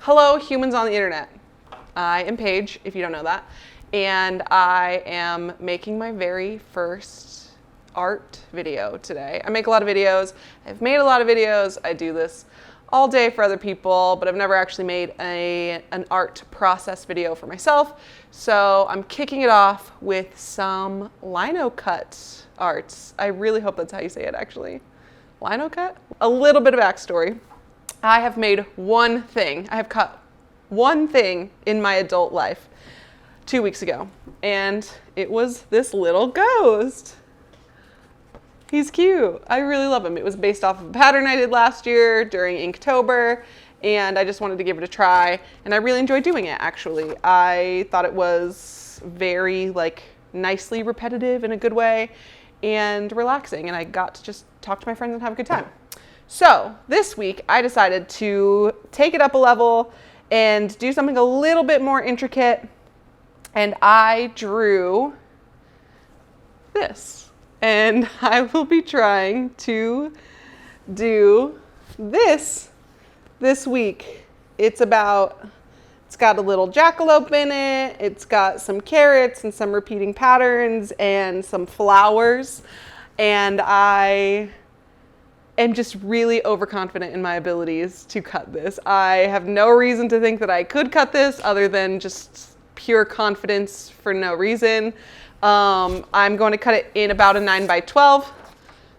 Hello, humans on the internet. I am Paige, if you don't know that, and I am making my very first art video today. I make a lot of videos. I've made a lot of videos. I do this all day for other people, but I've never actually made an art process video for myself. So I'm kicking it off with some Linocut arts. I really hope that's how you say it, actually. Linocut? A little bit of backstory. I have made one thing. I have cut one thing in my adult life 2 weeks ago, and it was this little ghost. He's cute. I really love him. It was based off of a pattern I did last year during Inktober, and I just wanted to give it a try, and I really enjoyed doing it, actually. I thought it was very, nicely repetitive in a good way and relaxing, and I got to just talk to my friends and have a good time. So this week I decided to take it up a level and do something a little bit more intricate, and I drew this. And I will be trying to do this week. It's got a little jackalope in it. It's got some carrots and some repeating patterns and some flowers. And I am just really overconfident in my abilities to cut this. I have no reason to think that I could cut this other than just pure confidence for no reason. I'm going to cut it in about a 9x12,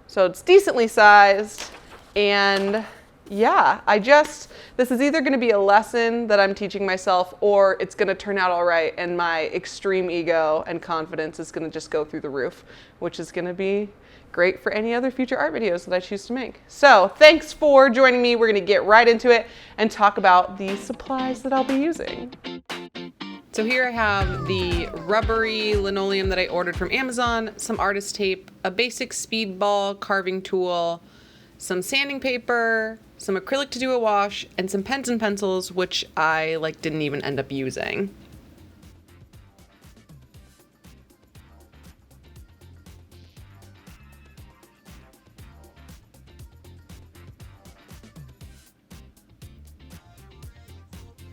so it's decently sized. And yeah, this is either going to be a lesson that I'm teaching myself, or it's going to turn out all right and my extreme ego and confidence is going to just go through the roof, which is going to be great for any other future art videos that I choose to make. So thanks for joining me. We're going to get right into it and talk about the supplies that I'll be using. So here I have the rubbery linoleum that I ordered from Amazon, some artist tape, a basic speedball carving tool, some sanding paper, some acrylic to do a wash, and some pens and pencils, which I didn't even end up using.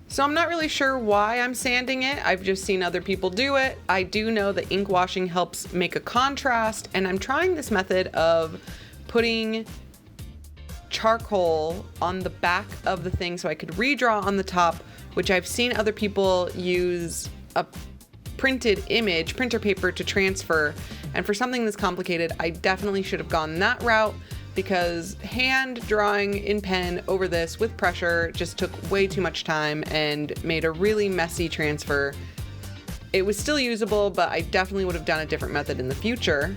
So I'm not really sure why I'm sanding it. I've just seen other people do it. I do know that ink washing helps make a contrast, and I'm trying this method of putting charcoal on the back of the thing so I could redraw on the top, which I've seen other people use a printer paper to transfer. And for something this complicated, I definitely should have gone that route, because hand drawing in pen over this with pressure just took way too much time and made a really messy transfer. It was still usable, but I definitely would have done a different method in the future.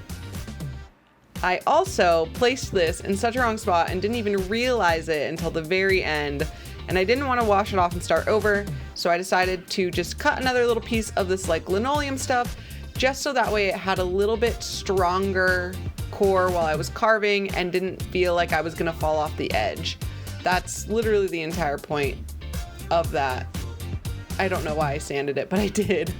I also placed this in such a wrong spot and didn't even realize it until the very end, and I didn't want to wash it off and start over, so I decided to just cut another little piece of this linoleum stuff, just so that way it had a little bit stronger core while I was carving and didn't feel like I was gonna fall off the edge. That's literally the entire point of that. I don't know why I sanded it, but I did.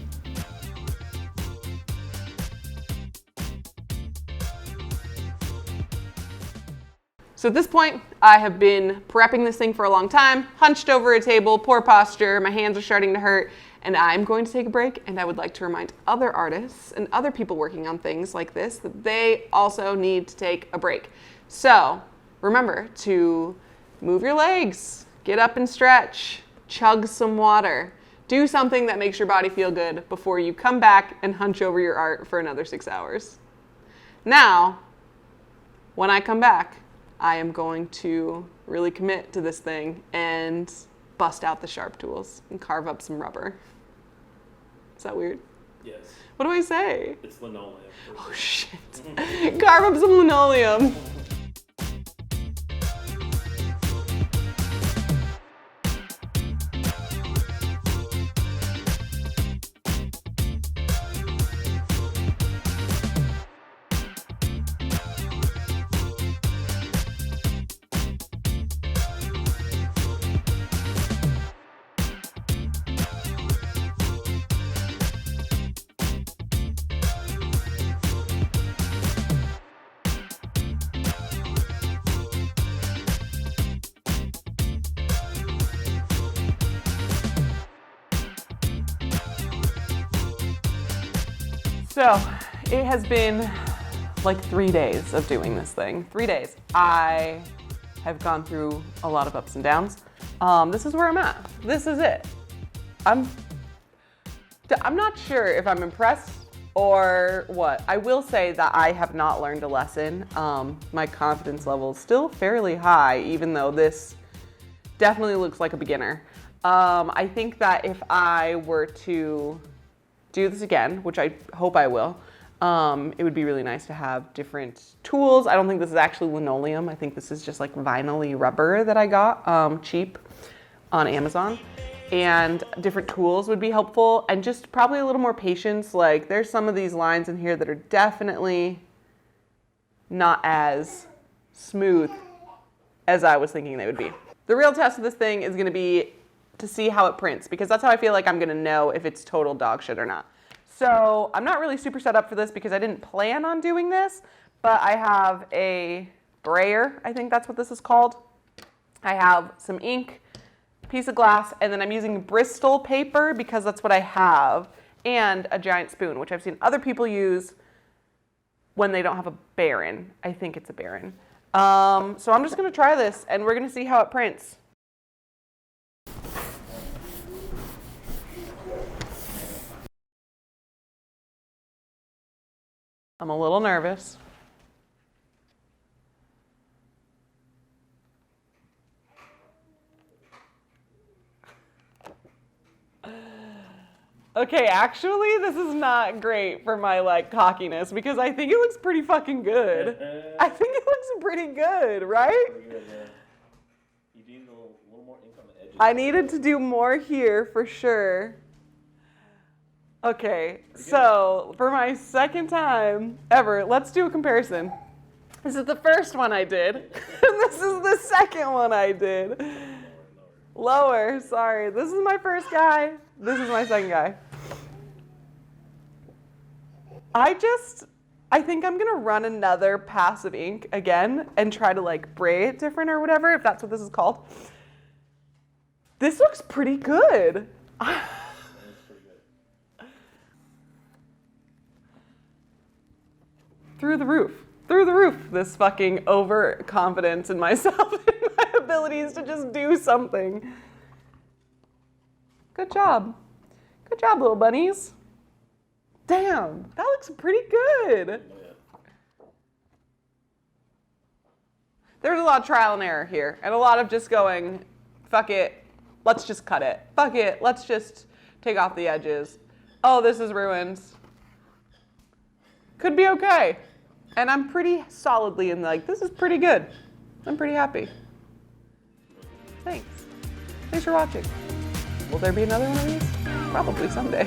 So at this point, I have been prepping this thing for a long time, hunched over a table, poor posture, my hands are starting to hurt, and I'm going to take a break, and I would like to remind other artists and other people working on things like this that they also need to take a break. So remember to move your legs, get up and stretch, chug some water, do something that makes your body feel good before you come back and hunch over your art for another 6 hours. Now, when I come back, I am going to really commit to this thing and bust out the sharp tools and carve up some rubber. Is that weird? Yes. What do I say? It's linoleum. Oh shit. Carve up some linoleum. So it has been like 3 days of doing this thing. 3 days. I have gone through a lot of ups and downs. This is where I'm at. This is it. I'm not sure if I'm impressed or what. I will say that I have not learned a lesson. My confidence level is still fairly high, even though this definitely looks like a beginner. I think that if I were to do this again, which I hope I will, it would be really nice to have different tools. I don't think this is actually linoleum. I think this is just like vinyl-y rubber that I got cheap on Amazon. And different tools would be helpful, and just probably a little more patience. Like, there's some of these lines in here that are definitely not as smooth as I was thinking they would be. The real test of this thing is gonna be to see how it prints, because that's how I feel like I'm gonna know if it's total dog shit or not. So I'm not really super set up for this because I didn't plan on doing this, but I have a brayer, I think that's what this is called. I have some ink, piece of glass, and then I'm using Bristol paper because that's what I have, and a giant spoon, which I've seen other people use when they don't have a Baron. I think it's a Baron. So I'm just gonna try this and we're gonna see how it prints. I'm a little nervous. Okay, actually, this is not great for my like cockiness because I think it looks pretty fucking good. I think it looks pretty good, right? Pretty good, yeah. You need a little more ink on the edges. I needed to do more here for sure. Okay, so for my second time ever, let's do a comparison. This is the first one I did, and this is the second one I did. Lower, sorry. This is my first guy. This is my second guy. I think I'm gonna run another pass of ink again and try to like bray it different or whatever, if that's what this is called. This looks pretty good. Through the roof, this fucking overconfidence in myself and my abilities to just do something. Good job, little bunnies. Damn, that looks pretty good. There's a lot of trial and error here, and a lot of just going, fuck it, let's just cut it. Fuck it, let's just take off the edges. Oh, this is ruined. Could be okay. And I'm pretty solidly in like, this is pretty good. I'm pretty happy. Thanks. Thanks for watching. Will there be another one of these? Probably someday.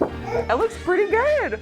That looks pretty good.